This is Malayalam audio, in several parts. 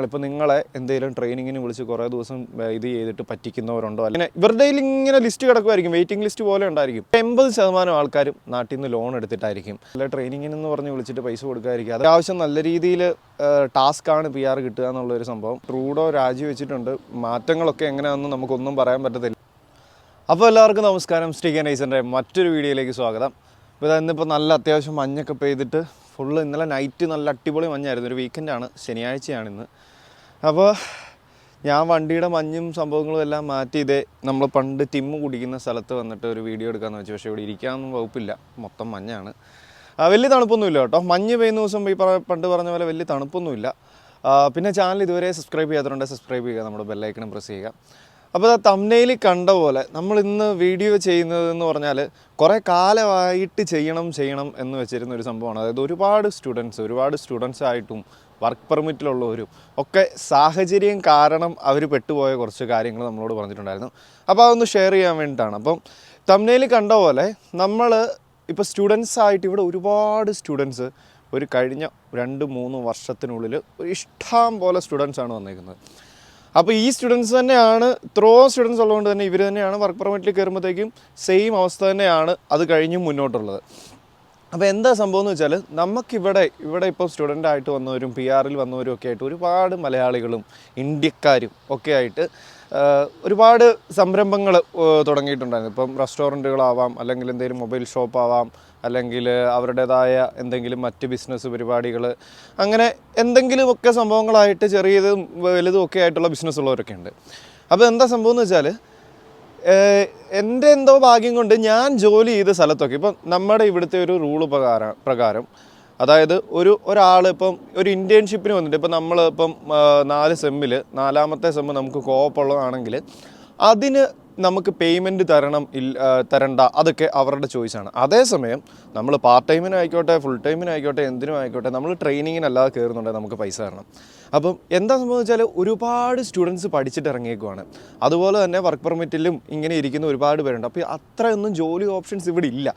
ഇപ്പോൾ നിങ്ങളെ എന്തെങ്കിലും ട്രെയിനിങ്ങിന് വിളിച്ച് കുറേ ദിവസം ഇത് ചെയ്തിട്ട് പറ്റിക്കുന്നവരുണ്ടോ? അല്ലെങ്കിൽ ഇവരുടെ ഇങ്ങനെ ലിസ്റ്റ് കിടക്കുമായിരിക്കും, വെയിറ്റിംഗ് ലിസ്റ്റ് പോലെ ഉണ്ടായിരിക്കും. 80% ആൾക്കാരും നാട്ടിൽ നിന്ന് ലോൺ എടുത്തിട്ടായിരിക്കും. അല്ല, ട്രെയിനിങ്ങിനെന്ന് പറഞ്ഞ് വിളിച്ചിട്ട് പൈസ കൊടുക്കാതിരിക്കുക. അത്യാവശ്യം നല്ല രീതിയിൽ ടാസ്ക്കാണ് PR കിട്ടുക എന്നുള്ളൊരു സംഭവം. ട്രൂഡോ രാജിവെച്ചിട്ടുണ്ട്. മാറ്റങ്ങളൊക്കെ എങ്ങനെയാണെന്ന് നമുക്കൊന്നും പറയാൻ പറ്റത്തില്ല. അപ്പോൾ എല്ലാവർക്കും നമസ്കാരം. സ്റ്റീക്കൻ ഐസൻ്റെ മറ്റൊരു വീഡിയോയിലേക്ക് സ്വാഗതം. ഇപ്പോൾ ഇന്നിപ്പോൾ നല്ല അത്യാവശ്യം മഞ്ഞൊക്കെ പെയ്തിട്ട് ഫുള്ള് ഇന്നലെ നൈറ്റ് നല്ല അടിപൊളി മഞ്ഞായിരുന്നു. ഒരു വീക്കെൻഡാണ്, ശനിയാഴ്ചയാണിന്ന്. അപ്പോൾ ഞാൻ വണ്ടിയുടെ മഞ്ഞും സംഭവങ്ങളും എല്ലാം മാറ്റി ഇതേ നമ്മൾ പണ്ട് ടിമ്മ് കുടിക്കുന്ന സ്ഥലത്ത് വന്നിട്ട് ഒരു വീഡിയോ എടുക്കാമെന്ന് വെച്ചു. പക്ഷേ ഇവിടെ ഇരിക്കാനൊന്നും വകുപ്പില്ല, മൊത്തം മഞ്ഞാണ്. വലിയ തണുപ്പൊന്നുമില്ല കേട്ടോ. മഞ്ഞ് പെയ്യുന്ന ദിവസം ഈ പണ്ട് പറഞ്ഞ പോലെ വലിയ തണുപ്പൊന്നുമില്ല. പിന്നെ ചാനൽ ഇതുവരെ സബ്സ്ക്രൈബ് ചെയ്യാത്തതുകൊണ്ട് സബ്സ്ക്രൈബ് ചെയ്യുക, നമ്മുടെ ബെല്ലൈക്കണും പ്രസ് ചെയ്യുക. അപ്പോൾ തംബ്നെയിലിൽ കണ്ട പോലെ നമ്മൾ ഇന്ന് വീഡിയോ ചെയ്യുന്നതെന്ന് പറഞ്ഞാൽ കുറേ കാലമായിട്ട് ചെയ്യണം എന്ന് വെച്ചിരുന്ന ഒരു സംഭവമാണ്. അതായത് ഒരുപാട് സ്റ്റുഡൻസ് ആയിട്ടും വർക്ക് പെർമിറ്റിലുള്ളവരും ഒക്കെ സാഹചര്യം കാരണം അവർ പെട്ടുപോയ കുറച്ച് കാര്യങ്ങൾ നമ്മളോട് പറഞ്ഞിട്ടുണ്ടായിരുന്നു. അപ്പോൾ അതൊന്ന് ഷെയർ ചെയ്യാൻ വേണ്ടിയിട്ടാണ്. അപ്പം തംബ്നെയിലിൽ കണ്ട പോലെ നമ്മൾ ഇപ്പോൾ സ്റ്റുഡൻസായിട്ട് ഇവിടെ ഒരുപാട് സ്റ്റുഡൻസ് ഒരു കഴിഞ്ഞ 2-3 വർഷത്തിനുള്ളിൽ ഒരു ഇഷ്ടം പോലെ സ്റ്റുഡൻസാണ് വന്നേക്കുന്നത്. അപ്പോൾ ഈ സ്റ്റുഡൻസ് തന്നെയാണ്, ഇത്രയും സ്റ്റുഡൻസ് ഉള്ളതുകൊണ്ട് തന്നെ ഇവർ തന്നെയാണ് വർക്ക് പെർമിറ്റിൽ കയറുമ്പോഴത്തേക്കും സെയിം അവസ്ഥ തന്നെയാണ് അത് കഴിഞ്ഞും മുന്നോട്ടുള്ളത്. അപ്പോൾ എന്താ സംഭവം എന്ന് വെച്ചാൽ നമുക്കിവിടെ ഇപ്പോൾ സ്റ്റുഡൻ്റായിട്ട് വന്നവരും PR-ൽ വന്നവരും ഒക്കെ ആയിട്ട് ഒരുപാട് മലയാളികളും ഇന്ത്യക്കാരും ഒക്കെ ആയിട്ട് ഒരുപാട് സംരംഭങ്ങൾ തുടങ്ങിയിട്ടുണ്ടായിരുന്നു. ഇപ്പം റെസ്റ്റോറൻറ്റുകളാവാം, അല്ലെങ്കിൽ എന്തെങ്കിലും മൊബൈൽ ഷോപ്പാവാം, അല്ലെങ്കിൽ അവരുടേതായ എന്തെങ്കിലും മറ്റ് ബിസിനസ് പരിപാടികൾ, അങ്ങനെ എന്തെങ്കിലുമൊക്കെ സംഭവങ്ങളായിട്ട് ചെറിയതും വലുതും ഒക്കെ ആയിട്ടുള്ള ബിസിനസ് ഉള്ളവരൊക്കെ ഉണ്ട്. അപ്പോൾ എന്താ സംഭവം എന്ന് വെച്ചാൽ എൻ്റെ എന്തോ ഭാഗ്യം കൊണ്ട് ഞാൻ ജോലി ചെയ്ത സ്ഥലത്തൊക്കെ ഇപ്പം നമ്മുടെ ഇവിടുത്തെ ഒരു റൂള് പ്രകാരം അതായത് ഒരാൾ ഇപ്പം ഒരു ഇൻറ്റേൺഷിപ്പിന് വന്നിട്ട് ഇപ്പം നമ്മൾ ഇപ്പം 4 സെമ്മിൽ 4ാമത്തെ സെമ്മ് നമുക്ക് കോപ്പുള്ളതാണെങ്കിൽ അതിന് നമുക്ക് പേയ്മെൻറ്റ് തരണ്ട, അതൊക്കെ അവരുടെ ചോയ്സാണ്. അതേസമയം നമ്മൾ പാർട്ട് ടൈമിനായിക്കോട്ടെ ഫുൾ ടൈമിനായിക്കോട്ടെ എന്തിനും ആയിക്കോട്ടെ നമ്മൾ ട്രെയിനിങ്ങിനല്ലാതെ കയറുന്നുണ്ടെങ്കിൽ നമുക്ക് പൈസ തരണം. അപ്പം എന്താ സംഭവം വെച്ചാൽ ഒരുപാട് സ്റ്റുഡൻസ് പഠിച്ചിട്ട് ഇറങ്ങിയേക്കുവാണ്. അതുപോലെ തന്നെ വർക്ക് പെർമിറ്റിലും ഇങ്ങനെ ഇരിക്കുന്ന ഒരുപാട് പേരുണ്ട്. അപ്പോൾ അത്രയൊന്നും ജോലി ഓപ്ഷൻസ് ഇവിടെ ഇല്ല.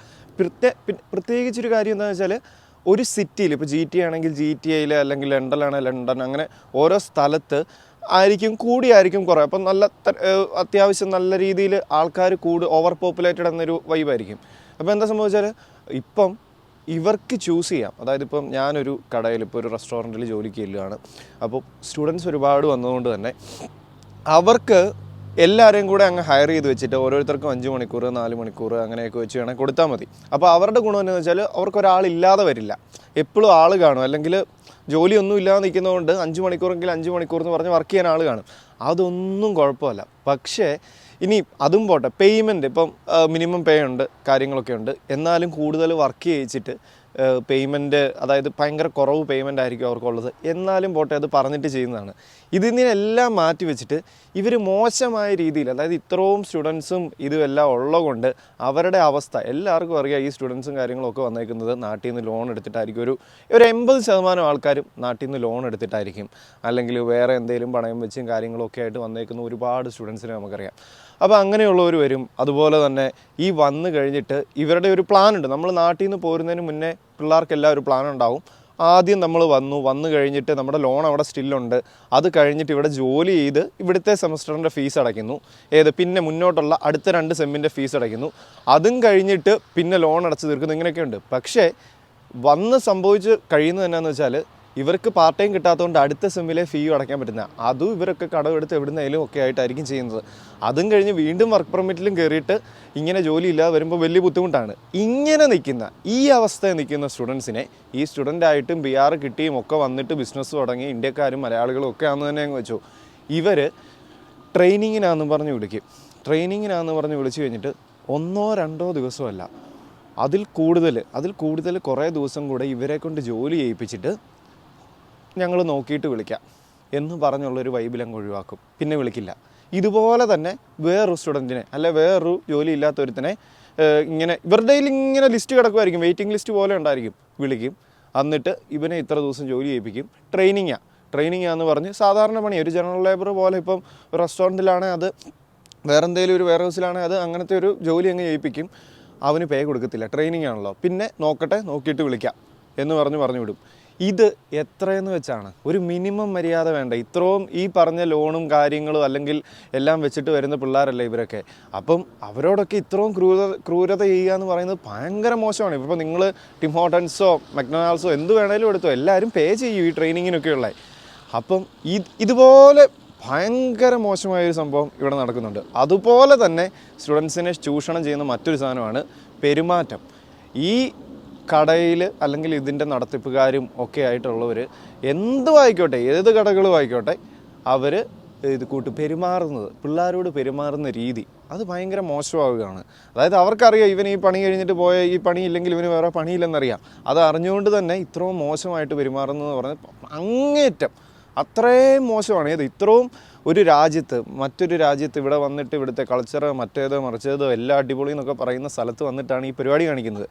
പ്രത്യേകിച്ചൊരു കാര്യം എന്താണെന്ന് വെച്ചാൽ ഒരു സിറ്റിയിൽ ഇപ്പോൾ GT ആണെങ്കിൽ GTAയിൽ, അല്ലെങ്കിൽ ലണ്ടനിലാണെങ്കിൽ ലണ്ടൻ, അങ്ങനെ ഓരോ സ്ഥലത്ത് ആയിരിക്കും കുറേ. അപ്പം അത്യാവശ്യം നല്ല രീതിയിൽ ആൾക്കാർ ഓവർ പോപ്പുലേറ്റഡ് എന്നൊരു വൈബായിരിക്കും. അപ്പോൾ എന്താ സംഭവിച്ചാൽ ഇപ്പം ഇവർക്ക് ചൂസ് ചെയ്യാം. അതായത് ഇപ്പം ഞാനൊരു കടയിൽ ഇപ്പോൾ ഒരു റെസ്റ്റോറൻറ്റിൽ ജോലിക്ക് ചെല്ലുകയാണ്. അപ്പോൾ സ്റ്റുഡൻസ് ഒരുപാട് വന്നതുകൊണ്ട് തന്നെ അവർക്ക് എല്ലാവരെയും കൂടെ അങ്ങ് ഹയർ ചെയ്ത് വെച്ചിട്ട് ഓരോരുത്തർക്കും 5 മണിക്കൂർ 4 മണിക്കൂർ അങ്ങനെയൊക്കെ വെച്ച് വേണമെങ്കിൽ കൊടുത്താൽ മതി. അപ്പോൾ അവരുടെ ഗുണം എന്താണെന്ന് വെച്ചാൽ അവർക്കൊരാളില്ലാതെ വരില്ല, എപ്പോഴും ആൾ കാണും. അല്ലെങ്കിൽ ജോലിയൊന്നും ഇല്ലാതെ നിൽക്കുന്നതുകൊണ്ട് 5 മണിക്കൂറെങ്കിൽ 5 മണിക്കൂർ എന്ന് പറഞ്ഞ് വർക്ക് ചെയ്യാൻ ആൾ കാണും. അതൊന്നും കുഴപ്പമില്ല. പക്ഷേ ഇനി അതും പോട്ടെ, പേയ്മെൻറ്റ് ഇപ്പം മിനിമം പേ ഉണ്ട്, കാര്യങ്ങളൊക്കെ ഉണ്ട്. എന്നാലും കൂടുതൽ വർക്ക് ചെയ്യിച്ചിട്ട് പേയ്മെൻറ്റ്, അതായത് ഭയങ്കര കുറവ് പേയ്മെൻ്റ് ആയിരിക്കും അവർക്കുള്ളത്. എന്നാലും പോട്ടെ, അത് പറഞ്ഞിട്ട് ചെയ്യുന്നതാണ്. ഇതിനെല്ലാം മാറ്റി വെച്ചിട്ട് ഇവർ മോശമായ രീതിയിൽ, അതായത് ഇത്രയും സ്റ്റുഡൻസും ഇതുമെല്ലാം ഉള്ളതുകൊണ്ട് അവരുടെ അവസ്ഥ എല്ലാവർക്കും അറിയാം. ഈ സ്റ്റുഡൻസും കാര്യങ്ങളൊക്കെ വന്നേക്കുന്നത് നാട്ടിൽ നിന്ന് ലോൺ എടുത്തിട്ടായിരിക്കും. ഒരു 80% ആൾക്കാരും നാട്ടിൽ നിന്ന് ലോൺ എടുത്തിട്ടായിരിക്കും, അല്ലെങ്കിൽ വേറെ എന്തെങ്കിലും പണയം വെച്ചും കാര്യങ്ങളൊക്കെ ആയിട്ട് വന്നേക്കുന്ന ഒരുപാട് സ്റ്റുഡൻസിനെ നമുക്കറിയാം. അപ്പോൾ അങ്ങനെയുള്ളവർ വരും. അതുപോലെ തന്നെ ഈ വന്നു കഴിഞ്ഞിട്ട് ഇവരുടെ ഒരു പ്ലാൻ ഉണ്ട്. നമ്മൾ നാട്ടിൽ നിന്ന് പോരുന്നതിന് മുന്നേ പിള്ളേർക്കെല്ലാം ഒരു പ്ലാൻ ഉണ്ടാവും. ആദ്യം നമ്മൾ വന്നു കഴിഞ്ഞിട്ട് നമ്മുടെ ലോൺ അവിടെ സ്റ്റില്ലുണ്ട്. അത് കഴിഞ്ഞിട്ട് ഇവിടെ ജോലി ചെയ്ത് ഇവിടുത്തെ സെമസ്റ്ററിൻ്റെ ഫീസ് അടയ്ക്കുന്നു. പിന്നെ മുന്നോട്ടുള്ള അടുത്ത 2 സെമ്മിൻ്റെ ഫീസ് അടയ്ക്കുന്നു. അതും കഴിഞ്ഞിട്ട് പിന്നെ ലോൺ അടച്ച് തീർക്കുന്നു. ഇങ്ങനെയൊക്കെ ഉണ്ട്. പക്ഷേ സംഭവിച്ച് കഴിയുന്നത് എന്നാന്ന് വെച്ചാൽ ഇവർക്ക് പാർട്ട് ടൈം കിട്ടാത്തതുകൊണ്ട് അടുത്ത സെമ്മിലെ ഫീ അടയ്ക്കാൻ പറ്റുന്ന അതും ഇവരൊക്കെ കടമെടുത്ത് എവിടുന്നേലും ഒക്കെ ആയിട്ടായിരിക്കും ചെയ്യുന്നത്. അതും കഴിഞ്ഞ് വീണ്ടും വർക്ക് പെർമിറ്റിലും കയറിയിട്ട് ഇങ്ങനെ ജോലി ഇല്ലാതെ വരുമ്പോൾ വലിയ ബുദ്ധിമുട്ടാണ്. ഇങ്ങനെ നിൽക്കുന്ന ഈ അവസ്ഥയിൽ നിൽക്കുന്ന സ്റ്റുഡൻസിനെ ഈ സ്റ്റുഡൻ്റായിട്ടും PR കിട്ടിയും ഒക്കെ വന്നിട്ട് ബിസിനസ് തുടങ്ങി ഇന്ത്യക്കാരും മലയാളികളും ഒക്കെ ആണെന്ന് തന്നെ അങ്ങ് വെച്ചു. ഇവർ ട്രെയിനിങ്ങിനാണെന്ന് പറഞ്ഞ് വിളിച്ച് കഴിഞ്ഞിട്ട് 1-2 ദിവസമല്ല, അതിൽ കൂടുതൽ കുറേ ദിവസം കൂടെ ഇവരെ കൊണ്ട് ജോലി ചെയ്യിപ്പിച്ചിട്ട് ഞങ്ങൾ നോക്കിയിട്ട് വിളിക്കാം എന്ന് പറഞ്ഞുള്ളൊരു വൈബിലങ്ങ് ഒഴിവാക്കും. പിന്നെ വിളിക്കില്ല. ഇതുപോലെ തന്നെ വേറൊരു സ്റ്റുഡൻറ്റിനെ, വേറൊരു ജോലി ഇല്ലാത്തൊരുത്തനെ ഇങ്ങനെ ഇവരുടെ ഇങ്ങനെ ലിസ്റ്റ് കിടക്കുമായിരിക്കും, വെയിറ്റിംഗ് ലിസ്റ്റ് പോലെ ഉണ്ടായിരിക്കും. വിളിക്കും, എന്നിട്ട് ഇവനെ ഇത്ര ദിവസം ജോലി ചെയ്യിപ്പിക്കും. ട്രെയിനിങ്ങാന്ന് പറഞ്ഞ് സാധാരണ പണി, ഒരു ജനറൽ ലേബർ പോലെ. ഇപ്പം റെസ്റ്റോറൻറ്റിലാണെങ്കിൽ അത്, വേറെ എന്തെങ്കിലും ഒരു വെയർ ഹൗസിലാണെങ്കിൽ അത്, അങ്ങനത്തെ ഒരു ജോലി അങ്ങ് ചെയ്യിപ്പിക്കും. അവന് പേ കൊടുക്കത്തില്ല, ട്രെയിനിങ് ആണല്ലോ. പിന്നെ നോക്കിയിട്ട് വിളിക്കാം എന്ന് പറഞ്ഞു വിടും. ഇത് എത്രയെന്ന് വെച്ചാണ് ഒരു മിനിമം മര്യാദ വേണ്ട. ഇത്രയും ഈ പറഞ്ഞ ലോണും കാര്യങ്ങളും അല്ലെങ്കിൽ എല്ലാം വെച്ചിട്ട് വരുന്ന പിള്ളേരല്ലേ ഇവരൊക്കെ. അപ്പം അവരോടൊക്കെ ഇത്രയും ക്രൂരത ചെയ്യുക എന്ന് പറയുന്നത് ഭയങ്കര മോശമാണ്. ഇപ്പോൾ നിങ്ങൾ ടിം ഹോട്ടൻസോ മക്ഡൊണാൾഡ്സോ എന്ത് വേണേലും എടുത്തോ, എല്ലാവരും പേ ചെയ്യും ഈ ട്രെയിനിങ്ങിനൊക്കെ ഉള്ളത്. അപ്പം ഇതുപോലെ ഭയങ്കര മോശമായൊരു സംഭവം ഇവിടെ നടക്കുന്നുണ്ട്. അതുപോലെ തന്നെ സ്റ്റുഡൻസിനെ ചൂഷണം ചെയ്യുന്ന മറ്റൊരു സാധനമാണ് പെരുമാറ്റം. ഈ കടയിൽ അല്ലെങ്കിൽ ഇതിൻ്റെ നടത്തിപ്പുകാരും ഒക്കെ ആയിട്ടുള്ളവർ എന്തും ആയിക്കോട്ടെ, ഏത് കടകളും ആയിക്കോട്ടെ, അവർ ഇത് പെരുമാറുന്നത്, പിള്ളേരോട് പെരുമാറുന്ന രീതി അത് ഭയങ്കര മോശമാവുകയാണ്. അതായത് അവർക്കറിയാം ഇവൻ ഈ പണി കഴിഞ്ഞിട്ട് പോയ ഈ പണിയില്ലെങ്കിൽ ഇവന് വേറെ പണിയില്ലെന്നറിയാം. അത് അറിഞ്ഞുകൊണ്ട് തന്നെ ഇത്രയും മോശമായിട്ട് പെരുമാറുന്നതെന്ന് പറഞ്ഞാൽ അങ്ങേറ്റം അത്രയും മോശമാണ്. ഏത് ഇത്രയും ഒരു രാജ്യത്ത് മറ്റൊരു രാജ്യത്ത് ഇവിടെ വന്നിട്ട് ഇവിടുത്തെ കൾച്ചർ മറ്റേതോ മറിച്ചതോ എല്ലാം അടിപൊളി എന്നൊക്കെ പറയുന്ന സ്ഥലത്ത് വന്നിട്ടാണ് ഈ പരിപാടി കാണിക്കുന്നത്.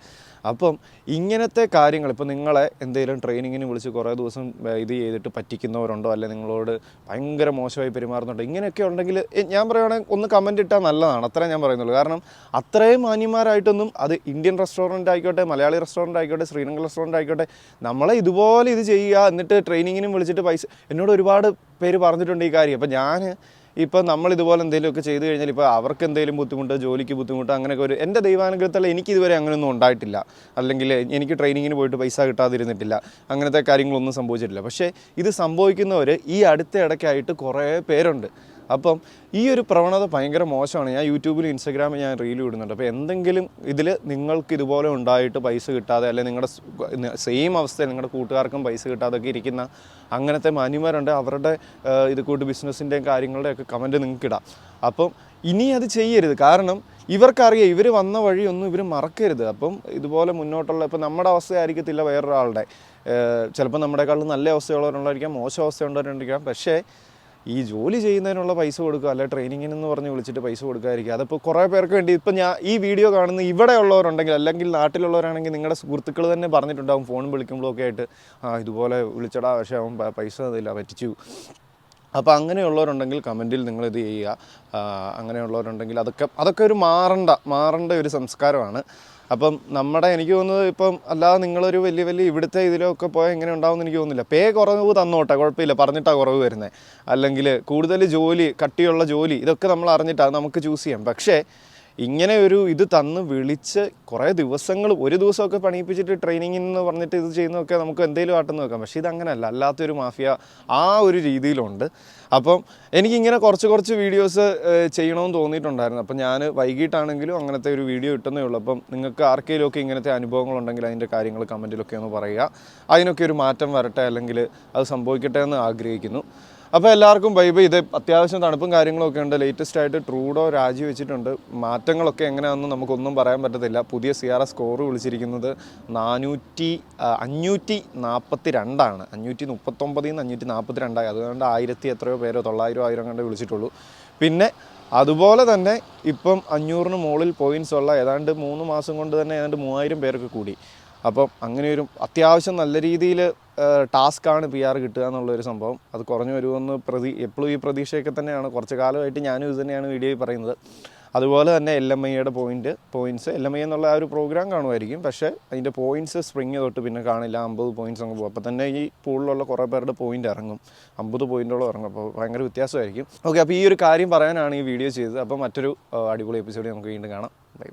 അപ്പം ഇങ്ങനത്തെ കാര്യങ്ങൾ ഇപ്പോൾ നിങ്ങളെ എന്തെങ്കിലും ട്രെയിനിങ്ങിന് വിളിച്ച് കുറേ ദിവസം ഇത് ചെയ്തിട്ട് പറ്റിക്കുന്നവരുണ്ടോ, അല്ലെങ്കിൽ നിങ്ങളോട് ഭയങ്കര മോശമായി പെരുമാറുന്നുണ്ടോ, ഇങ്ങനെയൊക്കെ ഉണ്ടെങ്കിൽ ഞാൻ പറയുകയാണെങ്കിൽ ഒന്ന് കമൻറ്റ് ഇട്ടാൽ നല്ലതാണ്. അത്രേ ഞാൻ പറയുന്നുള്ളൂ. കാരണം അത്രയും മാന്യന്മാരായിട്ടൊന്നും അത് ഇന്ത്യൻ റെസ്റ്റോറൻറ്റ് ആയിക്കോട്ടെ, മലയാളി റെസ്റ്റോറൻറ്റ് ആയിക്കോട്ടെ, ശ്രീലങ്കൻ റെസ്റ്റോറൻറ്റ് ആയിക്കോട്ടെ, നമ്മളെ ഇതുപോലെ ഇത് ചെയ്യുക, എന്നിട്ട് ട്രെയിനിങ്ങിനും വിളിച്ചിട്ട് പൈസ, എന്നോട് ഒരുപാട് പേര് പറഞ്ഞിട്ടുണ്ട് ഈ കാര്യം. അപ്പോൾ ഇപ്പം നമ്മളിതുപോലെ എന്തെങ്കിലുമൊക്കെ ചെയ്ത് കഴിഞ്ഞാൽ ഇപ്പോൾ അവർക്ക് എന്തെങ്കിലും ബുദ്ധിമുട്ട്, ജോലിക്ക് ബുദ്ധിമുട്ട്, അങ്ങനെയൊക്കെ ഒരു എൻ്റെ ദൈവാനുഗ്രഹത്തിൽ എനിക്കിതുവരെ അങ്ങനെയൊന്നും ഉണ്ടായിട്ടില്ല. അല്ലെങ്കിൽ എനിക്ക് ട്രെയിനിങ്ങിന് പോയിട്ട് പൈസ കിട്ടാതിരുന്നിട്ടില്ല, അങ്ങനത്തെ കാര്യങ്ങളൊന്നും സംഭവിച്ചിട്ടില്ല. പക്ഷേ ഇത് സംഭവിക്കുന്നവർ ഈ അടുത്ത ഇടയ്ക്കായിട്ട് കുറേ പേരുണ്ട്. അപ്പം ഈ ഒരു പ്രവണത ഭയങ്കര മോശമാണ്. ഞാൻ യൂട്യൂബിലും ഇൻസ്റ്റാഗ്രാമിൽ ഞാൻ റീൽ ഇടുന്നുണ്ട്. അപ്പോൾ എന്തെങ്കിലും ഇതിൽ നിങ്ങൾക്ക് ഇതുപോലെ ഉണ്ടായിട്ട് പൈസ കിട്ടാതെ, അല്ലെങ്കിൽ നിങ്ങളുടെ സെയിം അവസ്ഥയിൽ നിങ്ങളുടെ കൂട്ടുകാർക്കും പൈസ കിട്ടാതൊക്കെ ഇരിക്കുന്ന അങ്ങനത്തെ മാന്യന്മാരുണ്ട്. അവരുടെ ഇത് കൂട്ട് ബിസിനസ്സിൻ്റെയും കാര്യങ്ങളുടെയൊക്കെ കമൻറ്റ് നിങ്ങൾക്ക് ഇടാം. അപ്പം ഇനി അത് ചെയ്യരുത്. കാരണം ഇവർക്കറിയാം ഇവർ വന്ന വഴിയൊന്നും ഇവർ മറക്കരുത്. അപ്പം ഇതുപോലെ മുന്നോട്ടുള്ള ഇപ്പം നമ്മുടെ അവസ്ഥയായിരിക്കത്തില്ല വേറൊരാളുടെ, ചിലപ്പോൾ നമ്മുടെക്കാളും നല്ല അവസ്ഥയുള്ളവരുണ്ടായിരിക്കാം, മോശം അവസ്ഥയുള്ളവരുണ്ടായിരിക്കാം. പക്ഷേ ഈ ജോലി ചെയ്യുന്നതിനുള്ള പൈസ കൊടുക്കുക, അല്ലെ ട്രെയിനിങ്ങിനെന്ന് പറഞ്ഞ് വിളിച്ചിട്ട് പൈസ കൊടുക്കാതിരിക്കുക. അതിപ്പോൾ കുറേ പേർക്ക് വേണ്ടി ഇപ്പം ഞാൻ ഈ വീഡിയോ കാണുന്ന ഇവിടെ ഉള്ളവരുണ്ടെങ്കിൽ, അല്ലെങ്കിൽ നാട്ടിലുള്ളവരാണെങ്കിൽ നിങ്ങളുടെ സുഹൃത്തുക്കൾ തന്നെ പറഞ്ഞിട്ടുണ്ടാകും ഫോൺ വിളിക്കുമ്പോഴൊക്കെ ആയിട്ട്, ഇതുപോലെ വിളിച്ചടാ പക്ഷേ അവൻ പൈസ തന്നില്ല, പറ്റിച്ചു. അപ്പോൾ അങ്ങനെയുള്ളവരുണ്ടെങ്കിൽ കമൻറ്റിൽ നിങ്ങളിത് ചെയ്യുക. അങ്ങനെയുള്ളവരുണ്ടെങ്കിൽ അതൊക്കെ ഒരു മാറേണ്ട ഒരു സംസ്കാരമാണ്. അപ്പം എനിക്ക് തോന്നുന്നത് ഇപ്പം അല്ലാതെ നിങ്ങളൊരു വലിയ ഇവിടുത്തെ ഇതിലൊക്കെ പോയാൽ എങ്ങനെ ഉണ്ടാവുമെന്ന് എനിക്ക് തോന്നുന്നില്ല. പേ കുറവ് തന്നോട്ടെ, കുഴപ്പമില്ല, പറഞ്ഞിട്ടാണ് കുറവ് വരുന്നത്. അല്ലെങ്കിൽ കൂടുതൽ ജോലി, കട്ടിയുള്ള ജോലി, ഇതൊക്കെ നമ്മൾ അറിഞ്ഞിട്ടാണ് നമുക്ക് ചൂസ് ചെയ്യാം. പക്ഷേ ഇങ്ങനെ ഇത് തന്ന് വിളിച്ച് കുറേ ദിവസങ്ങൾ, ഒരു ദിവസമൊക്കെ പണിയിപ്പിച്ചിട്ട് ട്രെയിനിങ്ങിൽ എന്ന് പറഞ്ഞിട്ട് ഇത് ചെയ്യുന്നതൊക്കെ നമുക്ക് എന്തെങ്കിലും ആട്ടെന്ന് വെക്കാം. പക്ഷേ ഇതങ്ങനെയല്ല, അല്ലാത്തൊരു മാഫിയ ആ ഒരു രീതിയിലുണ്ട്. അപ്പം എനിക്കിങ്ങനെ കുറച്ച് വീഡിയോസ് ചെയ്യണമെന്ന് തോന്നിയിട്ടുണ്ടായിരുന്നു. അപ്പം ഞാൻ വൈകിട്ടാണെങ്കിലും അങ്ങനത്തെ ഒരു വീഡിയോ ഇട്ടെന്നേ ഉള്ളൂ. അപ്പം നിങ്ങൾക്ക് ആർക്കെങ്കിലുമൊക്കെ ഇങ്ങനത്തെ അനുഭവങ്ങളുണ്ടെങ്കിൽ അതിൻ്റെ കാര്യങ്ങൾ കമൻറ്റിലൊക്കെ ഒന്ന് പറയുക. അതിനൊക്കെ ഒരു മാറ്റം വരട്ടെ, അല്ലെങ്കിൽ അത് സംഭവിക്കട്ടെ എന്ന് ആഗ്രഹിക്കുന്നു. അപ്പോൾ എല്ലാവർക്കും ബൈ. ഇത് അത്യാവശ്യം തണുപ്പും കാര്യങ്ങളൊക്കെ ഉണ്ട്. ലേറ്റസ്റ്റ് ആയിട്ട് ട്രൂഡോ രാജിവെച്ചിട്ടുണ്ട്. മാറ്റങ്ങളൊക്കെ എങ്ങനെയാണെന്ന് നമുക്കൊന്നും പറയാൻ പറ്റത്തില്ല. പുതിയ CRS സ്കോർ വിളിച്ചിരിക്കുന്നത് 542ആണ്. 539 542 അതുകൊണ്ട് 1000 എത്രയോ പേരോ 900 കണ്ട് വിളിച്ചിട്ടുള്ളൂ. പിന്നെ അതുപോലെ തന്നെ ഇപ്പം 500-ന് മുകളിൽ പോയിൻറ്റ്സ് ഉള്ള ഏതാണ്ട് 3 മാസം കൊണ്ട് തന്നെ ഏതാണ്ട് 3000 പേർക്ക് കൂടി. അപ്പം അങ്ങനെ ഒരു അത്യാവശ്യം നല്ല രീതിയിൽ ടാസ്ക്കാണ് PR കിട്ടുക എന്നുള്ളൊരു സംഭവം. അത് കുറഞ്ഞു വരുമെന്ന് എപ്പോഴും ഈ പ്രതീക്ഷയൊക്കെ തന്നെയാണ്. കുറച്ച് കാലമായിട്ട് ഞാനും ഇത് തന്നെയാണ് വീഡിയോയിൽ പറയുന്നത്. അതുപോലെ തന്നെ LMIയുടെ പോയിൻറ്റ്സ് LMI എന്നുള്ള ആ ഒരു പ്രോഗ്രാം കാണുമായിരിക്കും. പക്ഷേ അതിൻ്റെ പോയിൻറ്റ്സ് സ്പ്രിങ് തൊട്ട് പിന്നെ കാണില്ല. 50 പോയിൻറ്റ്സ് അങ്ങ് പോകും. അപ്പോൾ തന്നെ ഈ പൂളിലുള്ള കുറേ പേരുടെ പോയിൻ്റ് ഇറങ്ങും, 50 പോയിൻറ്റോളം ഇറങ്ങും. അപ്പോൾ ഭയങ്കര വ്യത്യാസമായിരിക്കും. ഓക്കെ, അപ്പോൾ ഈ ഒരു കാര്യം പറയാനാണ് ഈ വീഡിയോ ചെയ്തത്. അപ്പോൾ മറ്റൊരു അടിപൊളി എപ്പിസോഡ് നമുക്ക് വീണ്ടും കാണാം. ബൈ.